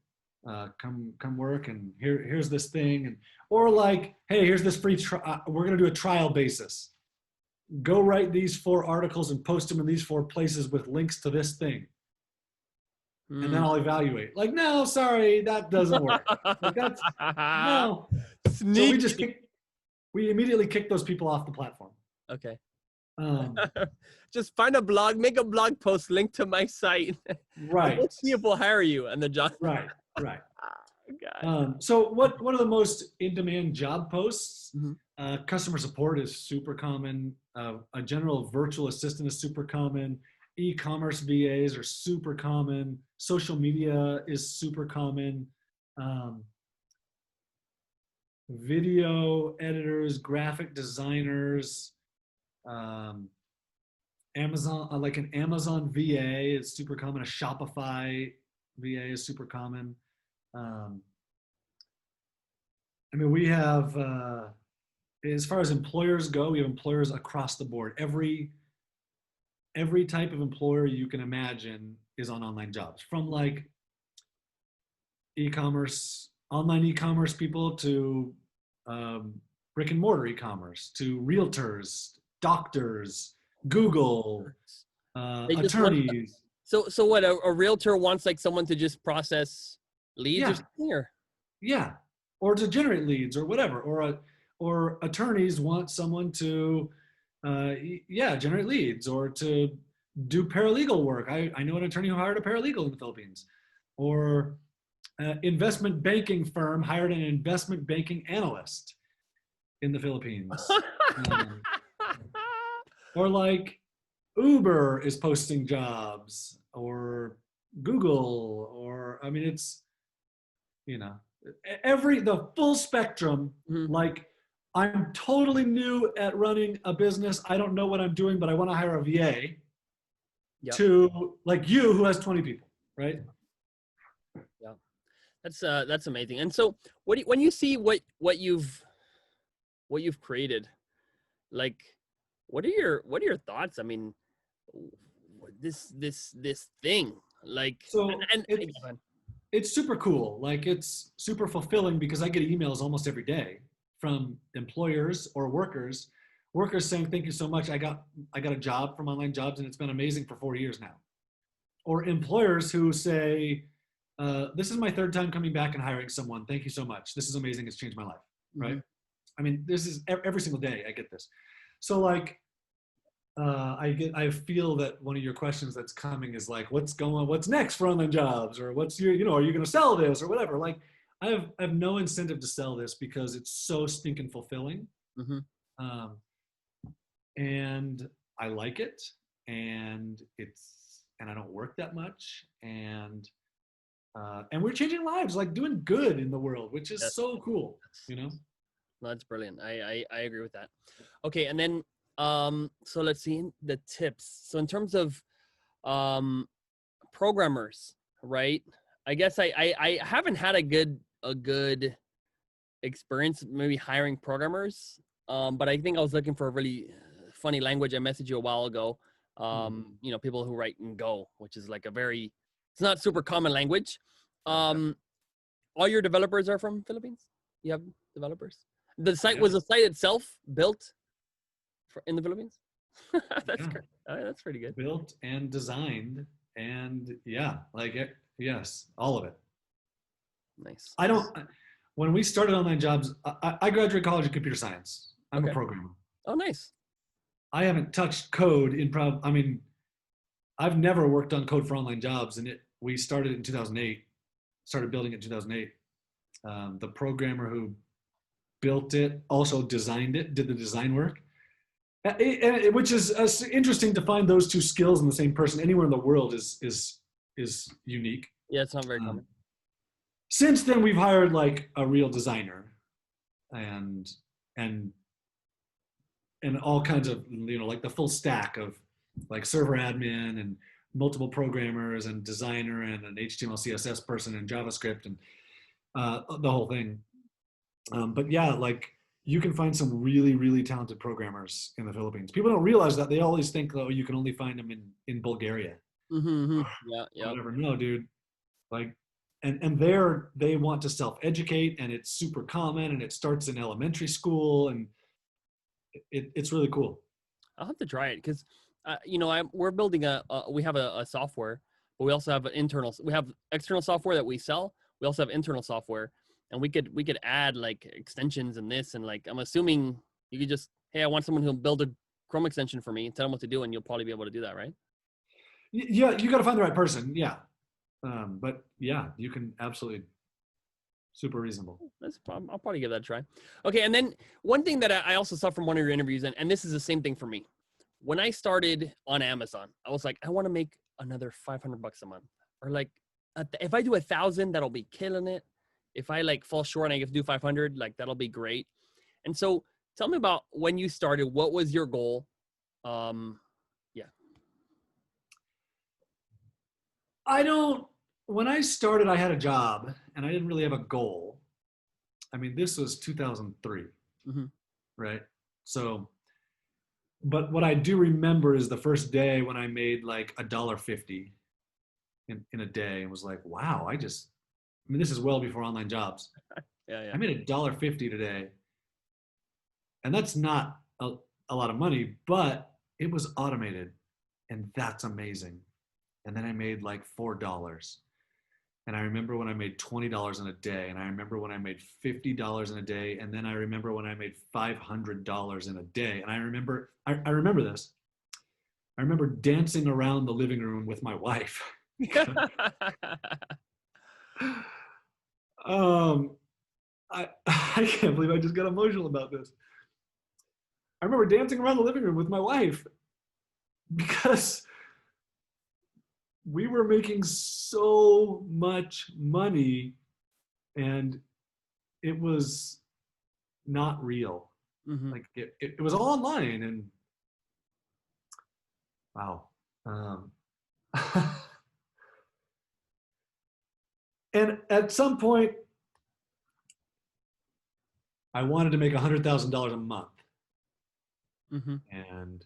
come work, and here's this thing, and or like, hey, here's this free. We're gonna do a trial basis. Go write these 4 articles and post them in these 4 places with links to this thing, and then Mm. I'll evaluate. Like, no, sorry, that doesn't work. Like that's no. So Sneaky. we immediately kick those people off the platform. Okay. Um, Just find a blog, make a blog post, link to my site, and right, we'll see if we'll hire you. And the job. right, right. God. So one of the most in-demand job posts, Mhm. customer support is super common. A general virtual assistant is super common. E-commerce VAs are super common. Social media is super common. Um, video editors, graphic designers, um, Amazon, like an Amazon VA is super common. A Shopify VA is super common. I mean, we have, as far as employers go, we have employers across the board. Every type of employer you can imagine is on online jobs, from like e-commerce, online e-commerce people to brick and mortar e-commerce, to realtors, doctors, Google, They just want. attorneys. So what? A realtor wants like someone to just process leads or Yeah, something, or yeah, or to generate leads or whatever, or attorneys want someone to yeah, generate leads, or to do paralegal work. I know an attorney who hired a paralegal in the Philippines, or investment banking firm hired an investment banking analyst in the Philippines. um, or like Uber is posting jobs, or Google, or I mean, it's, you know, the full spectrum. Mhm. Like, I'm totally new at running a business, I don't know what I'm doing, but I want to hire a VA, Yep. to like you, who has 20 people, right? Yeah. That's amazing. And so what do you, when you see what you've created, like what are your thoughts? I mean, this thing, like, So and go ahead. it's super cool. Like, it's super fulfilling because I get emails almost every day from employers or workers saying, thank you so much, I got a job from Online Jobs, and it's been amazing for 4 years now. Or employers who say, this is my 3rd time coming back and hiring someone, thank you so much, this is amazing, it's changed my life, right? Mhm. I mean, this is every single day I get this. So like, I feel that one of your questions that's coming is like, what's next for Online Jobs, or what's your, are you going to sell this or whatever? Like, I have no incentive to sell this because it's so stinking fulfilling. Mhm. Um, and I like it, and I don't work that much, and we're changing lives, like doing good in the world, which is Yes. so cool, you know? No, that's brilliant. I agree with that. Okay, and then so let's see the tips. So in terms of um programmers, right? I guess I haven't had a good experience maybe hiring programmers. But I think I was looking for a really funny language. I messaged you a while ago. Mhm. People who write in Go, which is like it's not super common language. Right. Um, all your developers are from Philippines? You have developers? The site Yeah. was the site itself built in the Philippines? That's Yeah. great. That's pretty good. Built and designed, and yeah, like yes, all of it. Nice. I don't. When we started Online Jobs, I graduated college in computer science. I'm a Okay. programmer. Oh, nice. I haven't touched code in I mean, I've never worked on code for Online Jobs, and we started in 2008. Started building it in 2008. The programmer who built it also designed it, did the design work. Which is interesting to find those two skills in the same person anywhere in the world is unique. Yeah, it's not very Um, common. since then, we've hired like a real designer, and and and all kinds of, like the full stack of like server admin and multiple programmers and designer and an HTML CSS person and JavaScript and the whole thing. But yeah, like, you can find some really, really talented programmers in the Philippines. People don't realize that. They always think, oh, you can only find them in Bulgaria Mm-hmm. Yeah, or yeah. whatever. No, dude. Like, and they want to self-educate, and it's super common, and it starts in elementary school, and it's really cool. I'll have to try it because, we're building we have a software, but we also have we have external software that we sell. We also have internal software, and we could add like extensions and this, and like, I'm assuming you could just, hey, I want someone who'll build a Chrome extension for me and tell them what to do, and you'll probably be able to do that, right? Yeah, you got to find the right person. Yeah. But yeah, you can absolutely, super reasonable. I'll probably give that a try. Okay. And then one thing that I also saw from one of your interviews, and this is the same thing for me. When I started on Amazon, I was like, I want to make another $500 a month, or like, if I do 1,000, that'll be killing it. If I like fall short and I get to do 500, like that'll be great. And so tell me about when you started, what was your goal? Yeah. When I started, I had a job and I didn't really have a goal. I mean, this was 2003, right? So, but what I do remember is the first day when I made like $1.50 in a day, and was like, wow, this is well before online jobs. Yeah. I made $1.50 today. And that's not a lot of money, but it was automated, and that's amazing. And then I made like $4. And I remember when I made $20 in a day, and I remember when I made $50 in a day, and then I remember when I made $500 in a day. And I remember this. I remember dancing around the living room with my wife. I can't believe I just got emotional about this. I remember dancing around the living room with my wife because we were making so much money, and it was not real. Like it was all online, and wow. And at some point, I wanted to make $100,000 a month. And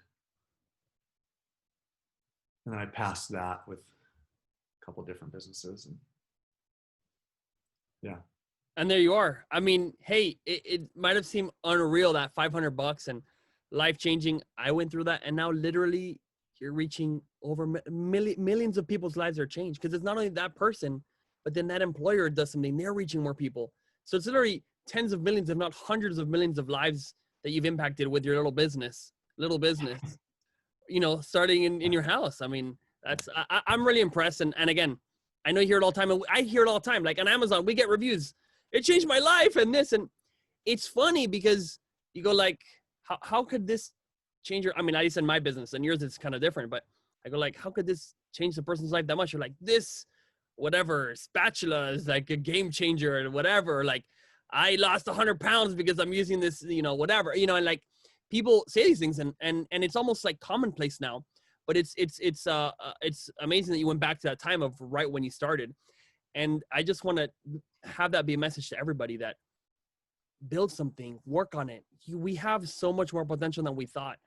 then I passed that with a couple different businesses, and yeah. And there you are. I mean, hey, it might have seemed unreal, that $500 and life-changing. I went through that, and now literally you're reaching over millions of people's lives are changed, because it's not only that person, but then that employer does something. They're reaching more people. So it's literally tens of millions, if not hundreds of millions of lives that you've impacted with your little business, starting in your house. I mean, I'm really impressed. And again, I know you hear it all the time, and I hear it all the time. Like on Amazon, we get reviews. It changed my life and this, and it's funny because you go like, how could this change your, I mean, I said my business and yours is kind of different, but I go like, how could this change the person's life that much? You're like, this, whatever, spatula is like a game changer or whatever. Like, I lost 100 pounds because I'm using this, whatever, and like people say these things, and it's almost like commonplace now, but it's amazing that you went back to that time of right when you started. And I just want to have that be a message to everybody that build something, work on it. We have so much more potential than we thought.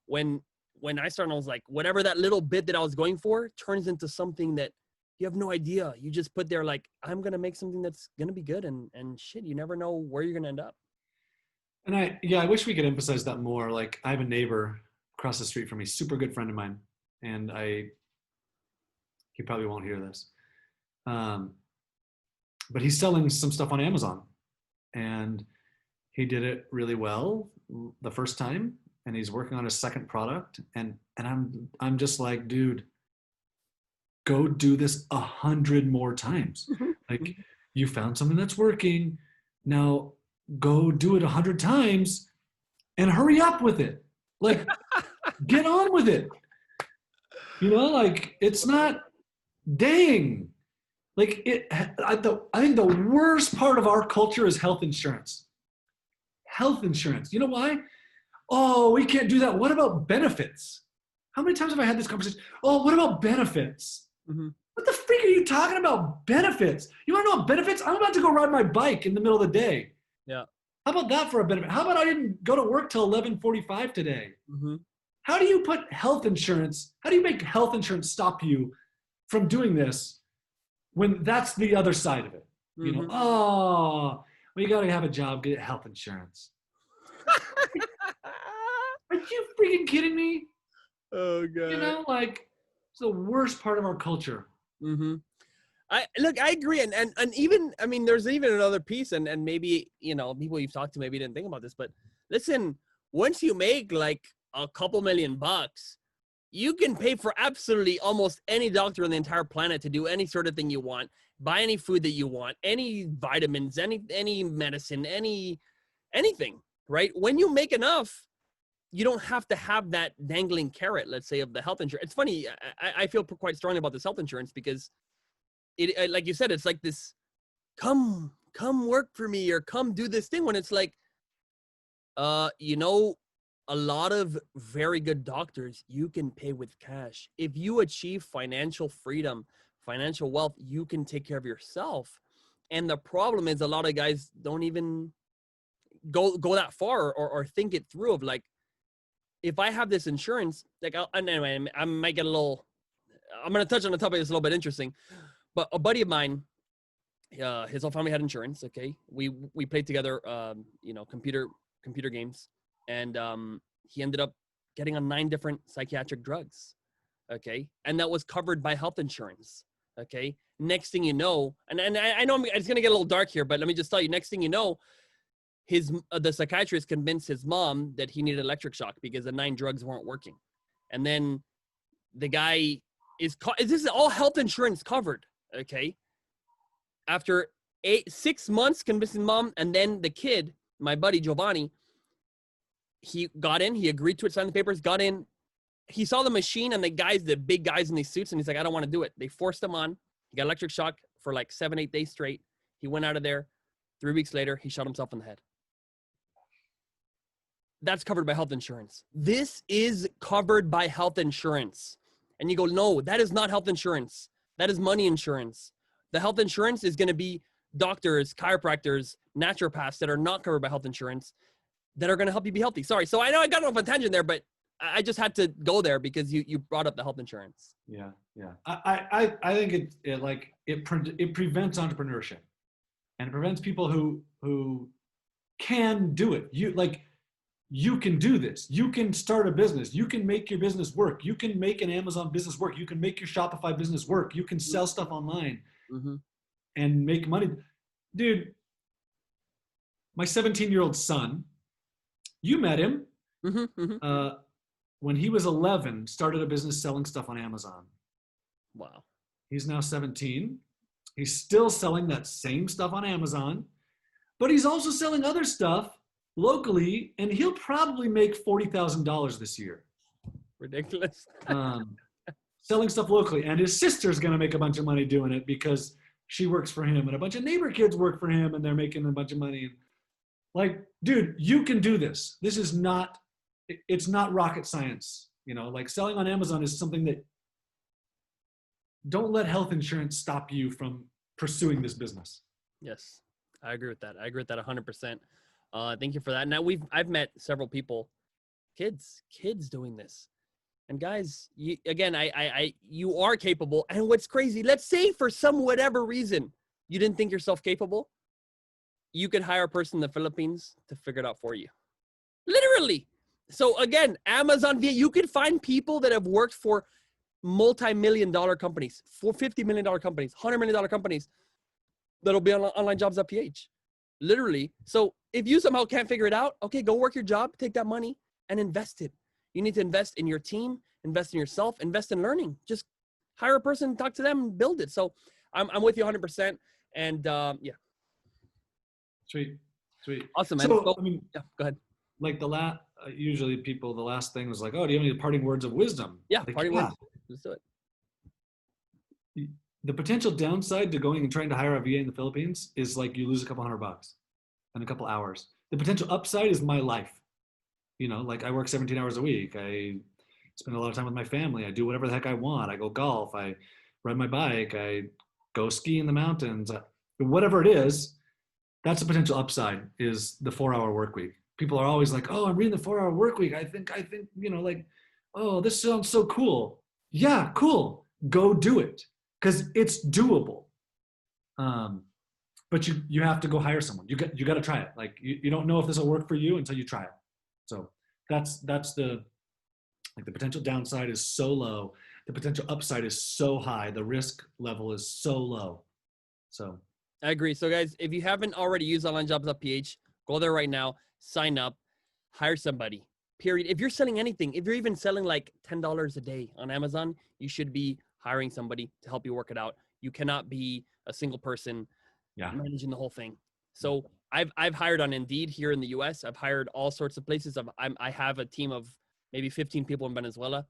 When I started, I was like, whatever that little bit that I was going for turns into something that you have no idea. You just put there like, I'm going to make something that's going to be good, and shit, you never know where you're going to end up. And I wish we could emphasize that more. Like, I have a neighbor across the street from me, super good friend of mine. And he probably won't hear this. But he's selling some stuff on Amazon, and he did it really well the first time, and he's working on his second product. And I'm just like, dude, go do this 100 more times. Like, you found something that's working. Now go do it 100 times and hurry up with it. Like, get on with it. Like, it's not, dang. Like, I think the worst part of our culture is health insurance. Health insurance. You know why? Oh, we can't do that. What about benefits? How many times have I had this conversation? Oh, what about benefits? What the freak are you talking about? Benefits? You want to know about benefits? I'm about to go ride my bike in the middle of the day. Yeah. How about that for a benefit? How about I didn't go to work till 11:45 today? How do you put health insurance? How do you make health insurance stop you from doing this when that's the other side of it. You know, Mm-hmm. oh, well, you got to have a job, get health insurance. Are you freaking kidding me? Oh You god. know, like it's the worst part of our culture. Mm-hmm. I agree, and even I mean, there's even another piece, and maybe people you've talked to maybe didn't think about this, but listen, once you make like a couple $1,000,000, you can pay for absolutely almost any doctor on the entire planet to do any sort of thing you want, buy any food that you want, any vitamins, any medicine, anything, right? When you make enough, you don't have to have that dangling carrot, let's say, of the health insurance. It's funny, I feel quite strongly about this health insurance because it, like you said, it's like this, come work for me or come do this thing, when it's like, you know, a lot of very good doctors you can pay with cash. If you achieve financial freedom, financial wealth, you can take care of yourself. And the problem is a lot of guys don't even go that far or think it through of like, if I have this insurance, like, anyway, I might get a little, I'm going to touch on a topic that's a little bit interesting, but a buddy of mine, his whole family had insurance. Okay. We played together, computer games, and he ended up getting on 9 different psychiatric drugs. Okay. And that was covered by health insurance. Okay. Next thing you know, and I know it's going to get a little dark here, but let me just tell you, next thing you know, the psychiatrist convinced his mom that he needed electric shock because the 9 drugs weren't working. And then the guy this is all health insurance covered. Okay. After 6 months convincing mom, and then the kid, my buddy Giovanni, he got in, he agreed to it, signed the papers, got in. He saw the machine and the big guys in these suits, and he's like, I don't want to do it. They forced him on. He got electric shock for like 7-8 days straight. He went out of there. 3 weeks later, he shot himself in the head. That's covered by health insurance. This is covered by health insurance. And you go, no, that is not health insurance. That is money insurance. The health insurance is going to be doctors, chiropractors, naturopaths that are not covered by health insurance that are going to help you be healthy. Sorry. So I know I got off a tangent there, but I just had to go there because you brought up the health insurance. Yeah. I think it prevents entrepreneurship, and it prevents people who can do it. You can do this. You can start a business. You can make your business work. You can make an Amazon business work. You can make your Shopify business work. You can sell stuff online and make money. Dude, my 17-year-old son, you met him, when he was 11, started a business selling stuff on Amazon. Wow. He's now 17. He's still selling that same stuff on Amazon, but he's also selling other stuff locally, and he'll probably make $40,000 this year. Ridiculous. Selling stuff locally, and his sister's going to make a bunch of money doing it because she works for him, and a bunch of neighbor kids work for him, and they're making a bunch of money. Like, dude, you can do this. This is not, it's not rocket science. Like selling on Amazon is something that, don't let health insurance stop you from pursuing this business. Yes, I agree with that. 100%. Thank you for that. Now I've met several people, kids doing this, and guys, you are capable. And what's crazy, let's say for whatever reason you didn't think yourself capable, you could hire a person in the Philippines to figure it out for you, literally. So again, Amazon, you could find people that have worked for multi-million-dollar companies, for $50 million companies, $100 million companies that'll be on OnlineJobs.ph. Literally. So if you somehow can't figure it out, okay, go work your job, take that money and invest it. You need to invest in your team, invest in yourself, invest in learning. Just hire a person, talk to them, and build it. So I'm with you 100%. And yeah. Sweet. Awesome, man. So, yeah, go ahead. Like usually people, the last thing was like, oh, do you have any parting words of wisdom? Yeah, like, parting words. Let's do it. The potential downside to going and trying to hire a VA in the Philippines is like you lose a couple $100 and a couple hours. The potential upside is my life. Like I work 17 hours a week. I spend a lot of time with my family. I do whatever the heck I want. I go golf. I ride my bike. I go ski in the mountains. Whatever it is, that's a potential upside, is the 4-hour work week. People are always like, oh, I'm reading the 4-hour work week. I think, like, oh, this sounds so cool. Yeah, cool. Go do it. Because it's doable. But you have to go hire someone. You got to try it. Like you don't know if this will work for you until you try it. So that's the like the potential downside is so low. The potential upside is so high. The risk level is so low. So I agree. So guys, if you haven't already used OnlineJobs.ph, go there right now, sign up, hire somebody. Period. If you're selling anything, if you're even selling like $10 a day on Amazon, you should be hiring somebody to help you work it out. You cannot be a single person yeah, managing the whole thing. So I've hired on Indeed here in the US. I've hired all sorts of places. I have a team of maybe 15 people in Venezuela.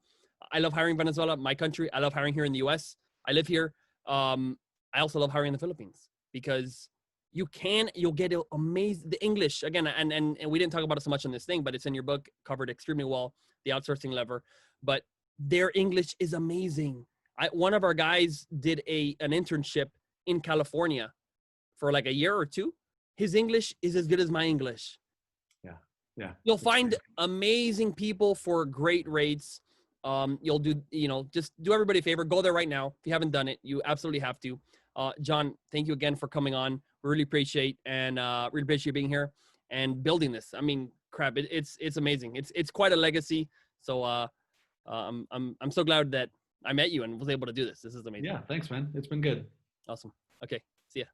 I love hiring Venezuela, my country. I love hiring here in the US. I live here. I also love hiring in the Philippines because you'll get amazing the English again. And we didn't talk about it so much on this thing, but it's in your book, covered extremely well, the Outsourcing Lever. But their English is amazing. One of our guys did an internship in California for like a year or two. His English is as good as my English. yeah. You'll find amazing people for great rates. You'll do, just do everybody a favor. Go there right now. If you haven't done it, you absolutely have to. John, thank you again for coming on. We really appreciate you being here and building this. I mean, crap, it's amazing. It's quite a legacy. So I'm so glad that I met you and was able to do this. This is amazing. Yeah, thanks, man. It's been good. Awesome. Okay, see ya.